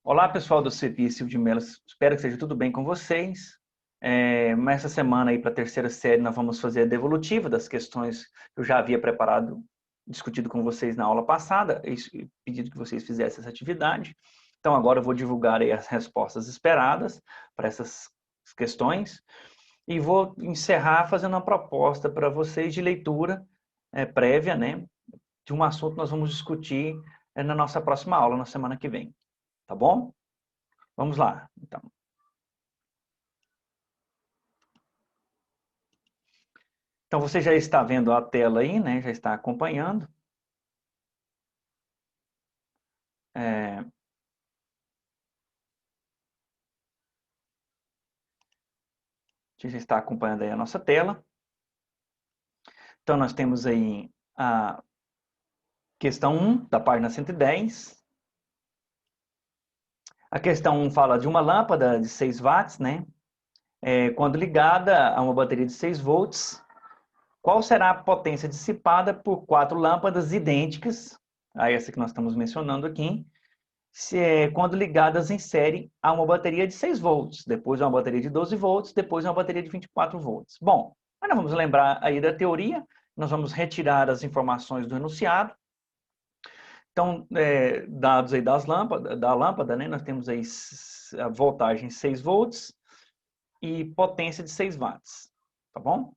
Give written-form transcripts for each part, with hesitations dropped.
Olá, pessoal do CPI Silvio de Mello. Espero que seja tudo bem com vocês. Mas essa semana aí para a terceira série nós vamos fazer a devolutiva das questões que eu já havia preparado, discutido com vocês na aula passada, e pedido que vocês fizessem essa atividade. Então agora eu vou divulgar aí as respostas esperadas para essas questões e vou encerrar fazendo uma proposta para vocês de leitura prévia, né, de um assunto que nós vamos discutir na nossa próxima aula, na semana que vem. Tá bom? Vamos lá, então. Então, você já está vendo a tela aí, né? Já está acompanhando. Você já está acompanhando aí a nossa tela. Então, nós temos aí a questão 1, da página 110. A questão 1 fala de uma lâmpada de 6 watts, né? Quando ligada a uma bateria de 6 volts, qual será a potência dissipada por 4 lâmpadas idênticas, a essa que nós estamos mencionando aqui, quando ligadas em série a uma bateria de 6 volts, depois uma bateria de 12 volts, depois uma bateria de 24 volts. Bom, mas nós vamos lembrar aí da teoria, nós vamos retirar as informações do enunciado. Então, dados aí da lâmpada, né, nós temos aí a voltagem 6 volts e potência de 6 watts, tá bom?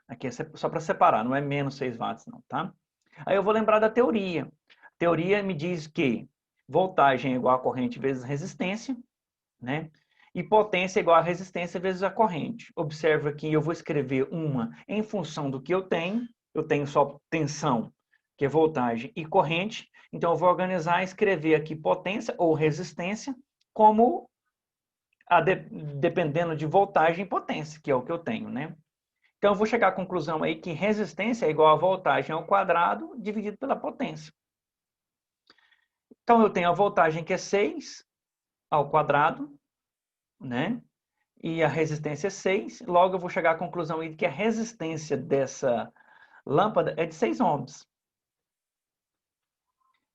Aqui é só para separar, não é menos 6 watts não, tá? Aí eu vou lembrar da teoria. A teoria me diz que voltagem é igual a corrente vezes resistência, né? E potência é igual a resistência vezes a corrente. Observa que eu vou escrever uma em função do que eu tenho só tensão, que é voltagem, e corrente, então eu vou organizar e escrever aqui potência ou resistência como dependendo de voltagem e potência, que é o que eu tenho, né? Então eu vou chegar à conclusão aí que resistência é igual a voltagem ao quadrado dividido pela potência. Então eu tenho a voltagem que é 6 ao quadrado, né? E a resistência é 6, logo eu vou chegar à conclusão aí de que a resistência dessa lâmpada é de 6 ohms.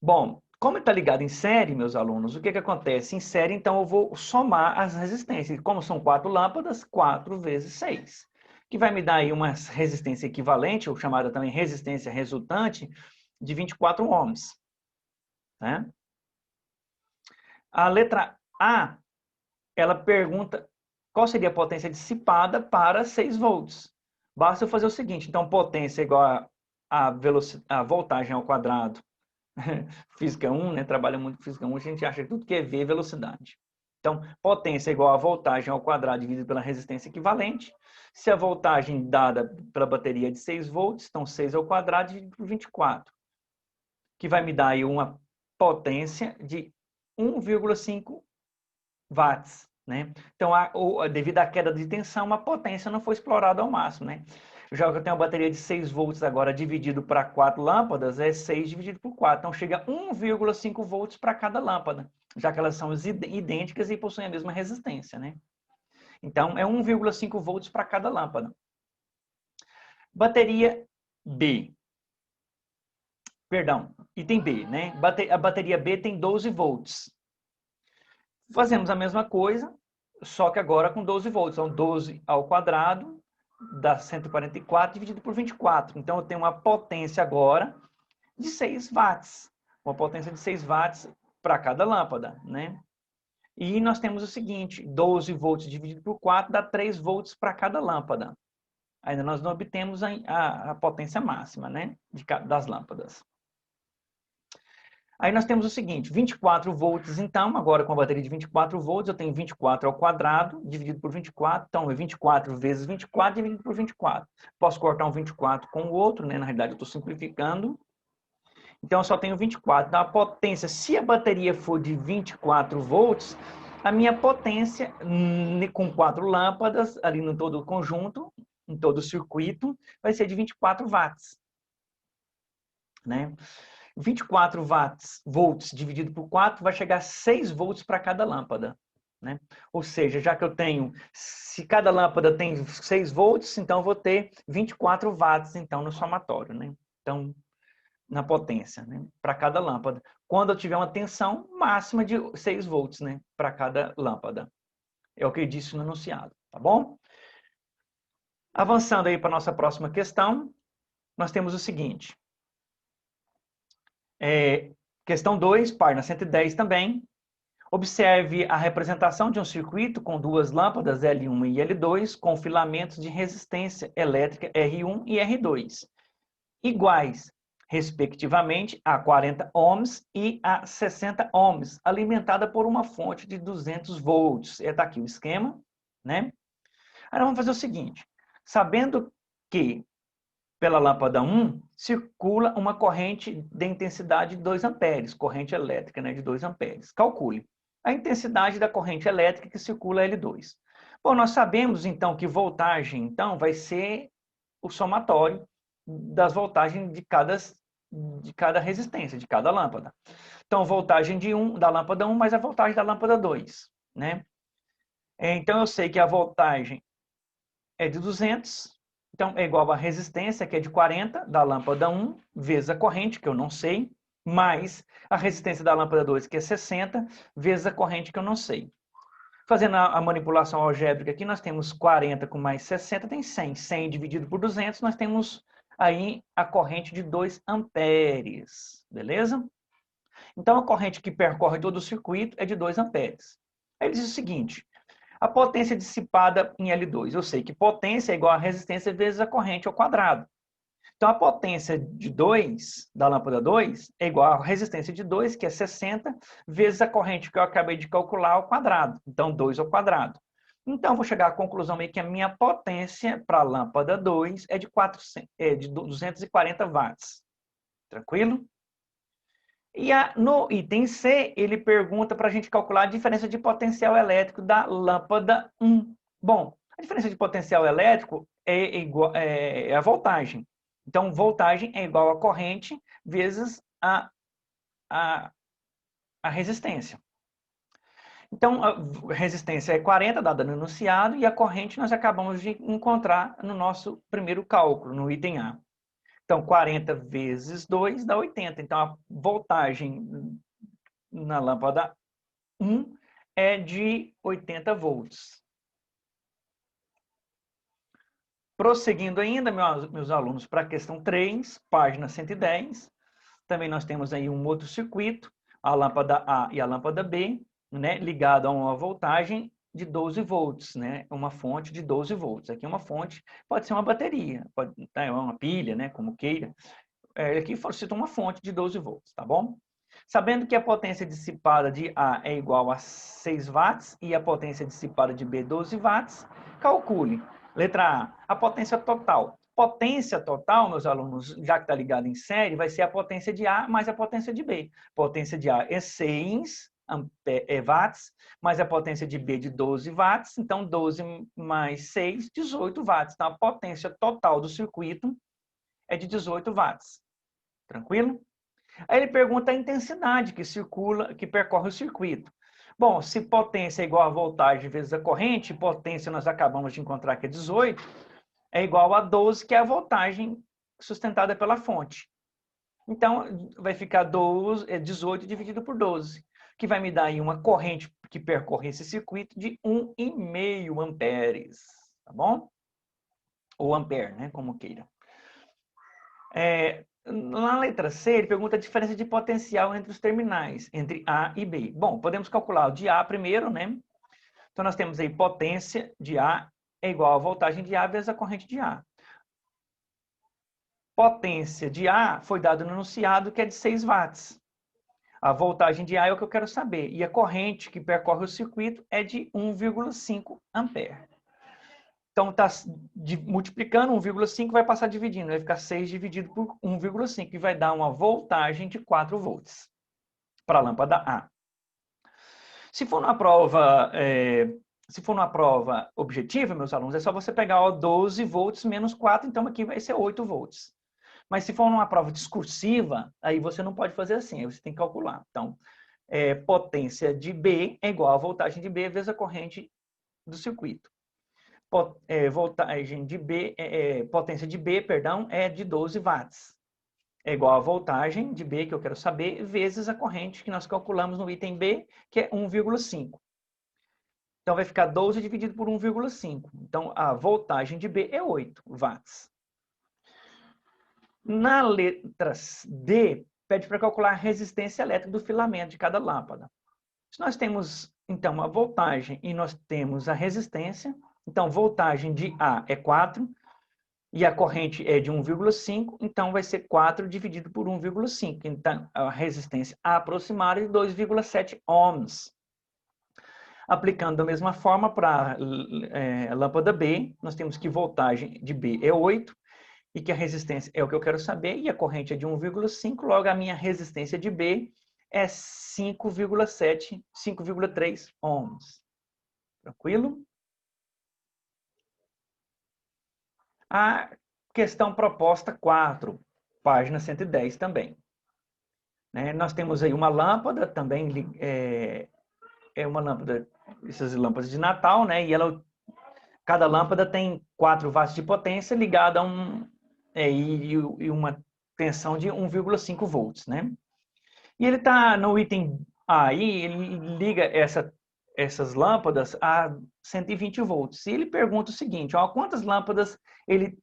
Bom, como está ligado em série, meus alunos, o que acontece? Em série, então, eu vou somar as resistências. Como são 4 lâmpadas, 4 vezes 6, que vai me dar aí uma resistência equivalente, ou chamada também resistência resultante, de 24 ohms. Né? A letra A, ela pergunta qual seria a potência dissipada para 6 volts. Basta eu fazer o seguinte, então potência é igual a voltagem ao quadrado. Física 1, né? Trabalha muito com física 1, a gente acha que tudo que é V é velocidade. Então, potência é igual a voltagem ao quadrado dividido pela resistência equivalente. Se a voltagem dada pela bateria é de 6 volts, então 6 ao quadrado dividido por 24, que vai me dar aí uma potência de 1,5 watts. Né? Então, devido à queda de tensão, a potência não foi explorada ao máximo. Né? Já que eu tenho uma bateria de 6 volts agora dividido para 4 lâmpadas, é 6 dividido por 4. Então, chega a 1,5 volts para cada lâmpada, já que elas são idênticas e possuem a mesma resistência. Né? Então, é 1,5 volts para cada lâmpada. Bateria B. Perdão, item B. Né? A bateria B tem 12 volts. Fazemos a mesma coisa, só que agora com 12 volts. Então, 12 ao quadrado dá 144 dividido por 24. Então, eu tenho uma potência agora de 6 watts. Uma potência de 6 watts para cada lâmpada, né? E nós temos o seguinte, 12 volts dividido por 4 dá 3 volts para cada lâmpada. Ainda nós não obtemos a potência máxima, né? Das lâmpadas. Aí nós temos o seguinte, 24 volts, então, agora com a bateria de 24 volts, eu tenho 24 ao quadrado, dividido por 24, então é 24 vezes 24 dividido por 24. Posso cortar um 24 com o outro, né? Na realidade eu estou simplificando. Então eu só tenho 24. Então a potência, se a bateria for de 24 volts, a minha potência, com 4 lâmpadas, ali no todo o conjunto, em todo o circuito, vai ser de 24 watts. Né? 24 volts dividido por 4 vai chegar a 6 volts para cada lâmpada. Né? Ou seja, já que eu tenho, se cada lâmpada tem 6 volts, então eu vou ter 24 watts então, no somatório. Né? Então, na potência, né, para cada lâmpada, quando eu tiver uma tensão máxima de 6 volts, né, para cada lâmpada. É o que eu disse no enunciado, tá bom? Avançando aí para a nossa próxima questão, nós temos o seguinte. Questão 2, página 110 também. Observe a representação de um circuito com duas lâmpadas L1 e L2 com filamentos de resistência elétrica R1 e R2, iguais, respectivamente, a 40 ohms e a 60 ohms, alimentada por uma fonte de 200 volts. Está aqui o esquema, né? Aí nós vamos fazer o seguinte, sabendo que pela lâmpada 1 circula uma corrente de intensidade de 2 amperes, corrente elétrica, né, de 2 amperes. Calcule a intensidade da corrente elétrica que circula L2. Bom, nós sabemos então que voltagem então vai ser o somatório das voltagens de cada resistência, de cada lâmpada. Então, voltagem da lâmpada 1 mais a voltagem da lâmpada 2, né? Então, eu sei que a voltagem é de 200, então é igual a resistência, que é de 40, da lâmpada 1, vezes a corrente, que eu não sei, mais a resistência da lâmpada 2, que é 60, vezes a corrente, que eu não sei. Fazendo a manipulação algébrica aqui, nós temos 40 com mais 60, tem 100. 100 dividido por 200, nós temos aí a corrente de 2 amperes, beleza? Então, a corrente que percorre todo o circuito é de 2 amperes. Aí ele diz o seguinte, a potência dissipada em L2. Eu sei que potência é igual a resistência vezes a corrente ao quadrado. Então, a potência de 2, da lâmpada 2, é igual à resistência de 2, que é 60, vezes a corrente que eu acabei de calcular ao quadrado. Então, 2 ao quadrado. Então, vou chegar à conclusão aí que a minha potência para a lâmpada 2 é de 240 watts. Tranquilo? E no item C, ele pergunta para a gente calcular a diferença de potencial elétrico da lâmpada 1. Bom, a diferença de potencial elétrico é a voltagem. Então, voltagem é igual a corrente vezes a resistência. Então, a resistência é 40, dada no enunciado, e a corrente nós acabamos de encontrar no nosso primeiro cálculo, no item A. Então, 40 vezes 2 dá 80. Então, a voltagem na lâmpada 1 é de 80 volts. Prosseguindo ainda, meus alunos, para a questão 3, página 110. Também nós temos aí um outro circuito, a lâmpada A e a lâmpada B, né, ligado a uma voltagem de 12 volts, né, uma fonte de 12 volts. Aqui é uma fonte, pode ser uma bateria, pode ser uma pilha, né, como queira. Aqui cita uma fonte de 12 volts, tá bom? Sabendo que a potência dissipada de A é igual a 6 watts e a potência dissipada de B 12 watts, calcule. Letra A, a potência total. Potência total, meus alunos, já que está ligado em série, vai ser a potência de A mais a potência de B. Potência de A é 6 watts, mais a potência de B de 12 watts, então 12 mais 6, 18 watts. Então, a potência total do circuito é de 18 watts. Tranquilo? Aí ele pergunta a intensidade que percorre o circuito. Bom, se potência é igual a voltagem vezes a corrente, potência nós acabamos de encontrar que é 18, é igual a 12, que é a voltagem sustentada pela fonte. Então, vai ficar 18 dividido por 12, que vai me dar aí uma corrente que percorre esse circuito de 1,5 amperes, tá bom? Ou ampere, né, como queira. Na letra C, ele pergunta a diferença de potencial entre os terminais, entre A e B. Bom, podemos calcular o de A primeiro, né? Então, nós temos aí potência de A é igual a voltagem de A vezes a corrente de A. Potência de A foi dado no enunciado que é de 6 watts. A voltagem de A é o que eu quero saber. E a corrente que percorre o circuito é de 1,5 ampere. Então, está multiplicando 1,5, vai passar dividindo. Vai ficar 6 dividido por 1,5, que vai dar uma voltagem de 4 volts para a lâmpada A. Se for numa prova objetiva, meus alunos, é só você pegar 12 volts menos 4, então aqui vai ser 8 volts. Mas se for numa prova discursiva, aí você não pode fazer assim, aí você tem que calcular. Então, potência de B é igual a voltagem de B vezes a corrente do circuito. Voltagem de B, potência de B, perdão, é de 12 watts. é igual a voltagem de B, que eu quero saber, vezes a corrente que nós calculamos no item B, que é 1,5. Então, vai ficar 12 dividido por 1,5. Então, a voltagem de B é 8 watts. Na letra D, pede para calcular a resistência elétrica do filamento de cada lâmpada. Se nós temos, então, a voltagem e nós temos a resistência, então, voltagem de A é 4 e a corrente é de 1,5, então vai ser 4 dividido por 1,5. Então, a resistência aproximada é de 2,7 ohms. Aplicando da mesma forma para a lâmpada B, nós temos que voltagem de B é 8, e que a resistência é o que eu quero saber, e a corrente é de 1,5, logo a minha resistência de B é 5,7, 5,3 ohms. Tranquilo? A questão proposta 4, página 110 também. Nós temos aí uma lâmpada, também é uma lâmpada, essas lâmpadas de Natal, né? E cada lâmpada tem 4 watts de potência ligada a e uma tensão de 1,5 volts, né? E ele está no item aí, ele liga essas lâmpadas a 120 volts. E ele pergunta o seguinte, ó, quantas lâmpadas ele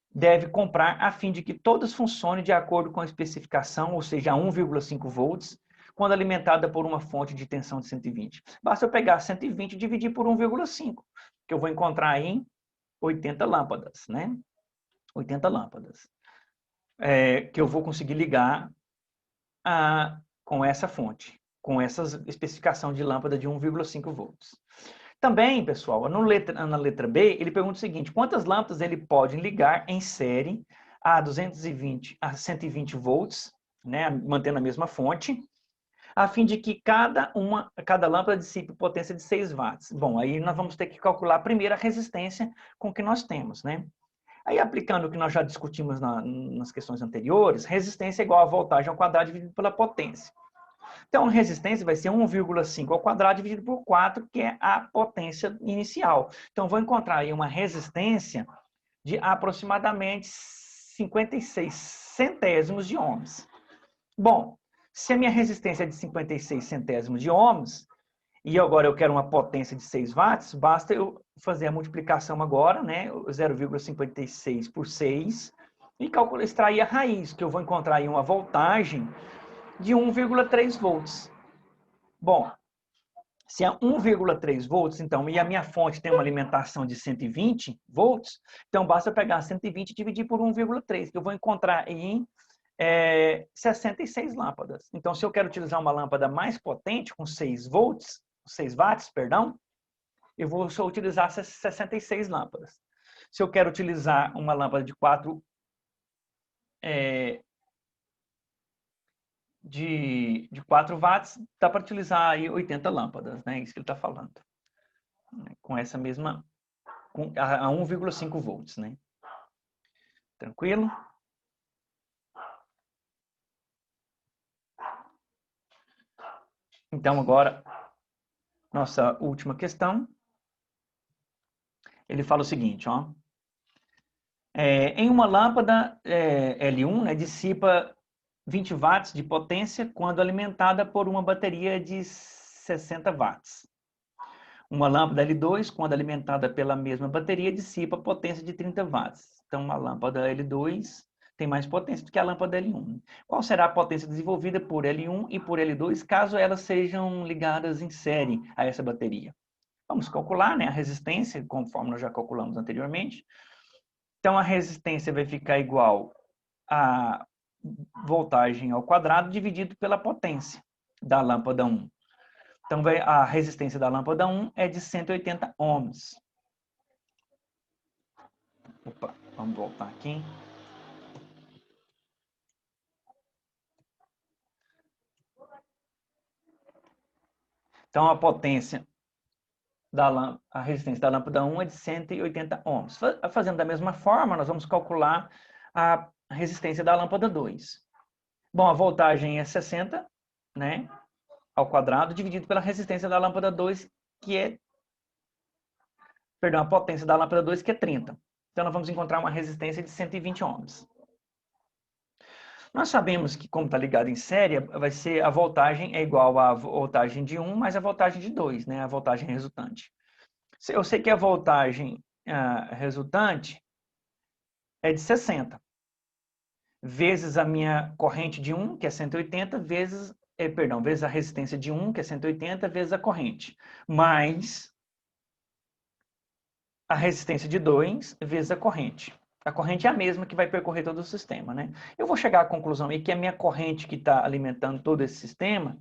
deve comprar a fim de que todas funcionem de acordo com a especificação, ou seja, a 1,5 volts, quando alimentada por uma fonte de tensão de 120. Basta eu pegar 120 e dividir por 1,5, que eu vou encontrar aí em 80 lâmpadas, né? 80 lâmpadas. Que eu vou conseguir ligar com essa fonte, com essa especificação de lâmpada de 1,5 volts. Também, pessoal, na letra B, ele pergunta o seguinte, quantas lâmpadas ele pode ligar em série a 120 volts, né, mantendo a mesma fonte, a fim de que cada lâmpada dissipe potência de 6 watts. Bom, aí nós vamos ter que calcular primeiro a resistência com que nós temos, né? Aí, aplicando o que nós já discutimos nas questões anteriores, resistência é igual a voltagem ao quadrado dividido pela potência. Então, a resistência vai ser 1,5 ao quadrado dividido por 4, que é a potência inicial. Então, vou encontrar aí uma resistência de aproximadamente 56 centésimos de ohms. Bom, se a minha resistência é de 56 centésimos de ohms, e agora eu quero uma potência de 6 watts, basta eu fazer a multiplicação agora, né, 0,56 por 6, e extrair a raiz, que eu vou encontrar aí uma voltagem de 1,3 volts. Bom, se é 1,3 volts, então, e a minha fonte tem uma alimentação de 120 volts, então basta pegar 120 e dividir por 1,3, que eu vou encontrar em 66 lâmpadas. Então, se eu quero utilizar uma lâmpada mais potente, com 6 watts, perdão, eu vou só utilizar 66 lâmpadas. Se eu quero utilizar uma lâmpada de 4 watts, dá para utilizar aí 80 lâmpadas, né? Isso que ele está falando. Com essa mesma, a 1,5 volts, né? Tranquilo? Então, agora, nossa última questão. Ele fala o seguinte, ó. Em uma lâmpada L1, né, dissipa 20 watts de potência quando alimentada por uma bateria de 60 watts. Uma lâmpada L2, quando alimentada pela mesma bateria, dissipa potência de 30 watts. Então, uma lâmpada L2 tem mais potência do que a lâmpada L1. Qual será a potência desenvolvida por L1 e por L2, caso elas sejam ligadas em série a essa bateria? Vamos calcular, né, a resistência, conforme nós já calculamos anteriormente. Então, a resistência vai ficar igual a voltagem ao quadrado dividido pela potência da lâmpada 1. Então, a resistência da lâmpada 1 é de 180 ohms. Opa, vamos voltar aqui. Então, a resistência da lâmpada 1 é de 180 ohms. Fazendo da mesma forma, nós vamos calcular a resistência da lâmpada 2. Bom, a voltagem é 60, né, ao quadrado, dividido pela resistência da lâmpada 2, a potência da lâmpada 2, que é 30. Então, nós vamos encontrar uma resistência de 120 ohms. Nós sabemos que, como está ligado em série, vai ser a voltagem é igual à voltagem de 1 mais a voltagem de 2, né? A voltagem resultante. Eu sei que a voltagem resultante é de 60, vezes a minha corrente de 1, que é 180, vezes a resistência de 1, que é 180, vezes a corrente, mais a resistência de 2 vezes a corrente. A corrente é a mesma que vai percorrer todo o sistema, né? Eu vou chegar à conclusão aí que a minha corrente que está alimentando todo esse sistema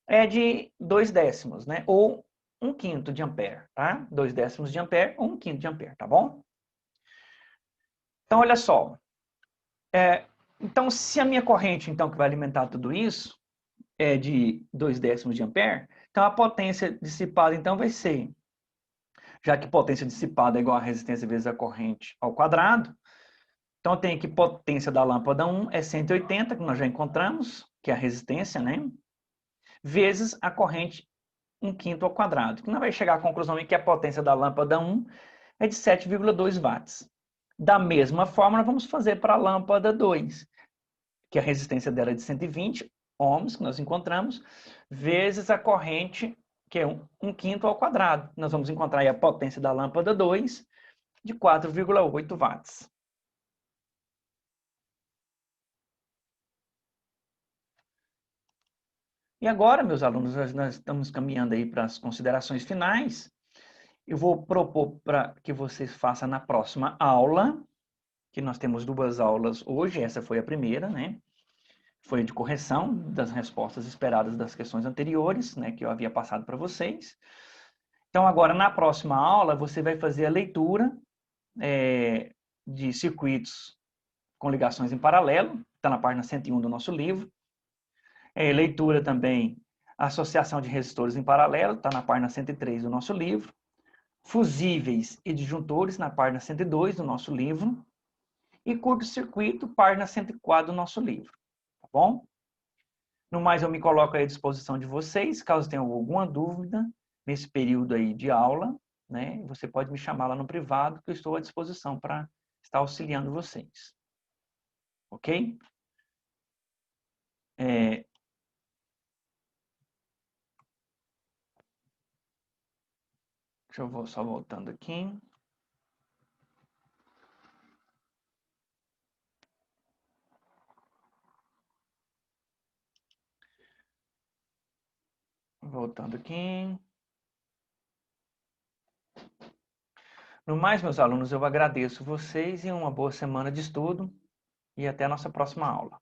é de 2 décimos, né? Ou 1/5 de ampere, tá? 2 décimos de ampere ou 1/5 de ampere, tá bom? Então, olha só. Então, se a minha corrente, então, que vai alimentar tudo isso, é de 2 décimos de ampere, então a potência dissipada, então, vai ser, já que potência dissipada é igual a resistência vezes a corrente ao quadrado, então eu tenho que potência da lâmpada 1 é 180, que nós já encontramos, que é a resistência, né? Vezes a corrente 1/5 ao quadrado, que nós vai chegar à conclusão aí que a potência da lâmpada 1 é de 7,2 watts. Da mesma forma, nós vamos fazer para a lâmpada 2, que a resistência dela é de 120 ohms, que nós encontramos, vezes a corrente, que é 1/5 ao quadrado. Nós vamos encontrar aí a potência da lâmpada 2 de 4,8 watts. E agora, meus alunos, nós estamos caminhando aí para as considerações finais. Eu vou propor para que vocês façam na próxima aula, que nós temos 2 aulas hoje, essa foi a primeira, né? Foi de correção das respostas esperadas das questões anteriores, né, que eu havia passado para vocês. Então, agora, na próxima aula, você vai fazer a leitura de circuitos com ligações em paralelo, está na página 101 do nosso livro. Leitura também, associação de resistores em paralelo, está na página 103 do nosso livro. Fusíveis e disjuntores, na página 102 do nosso livro. E curto-circuito, página 104 do nosso livro. Tá bom? No mais, eu me coloco à disposição de vocês, caso tenham alguma dúvida nesse período aí de aula, né? Você pode me chamar lá no privado, que eu estou à disposição para estar auxiliando vocês. Ok? Deixa eu só voltando aqui. Voltando aqui. No mais, meus alunos, eu agradeço vocês e uma boa semana de estudo e até a nossa próxima aula.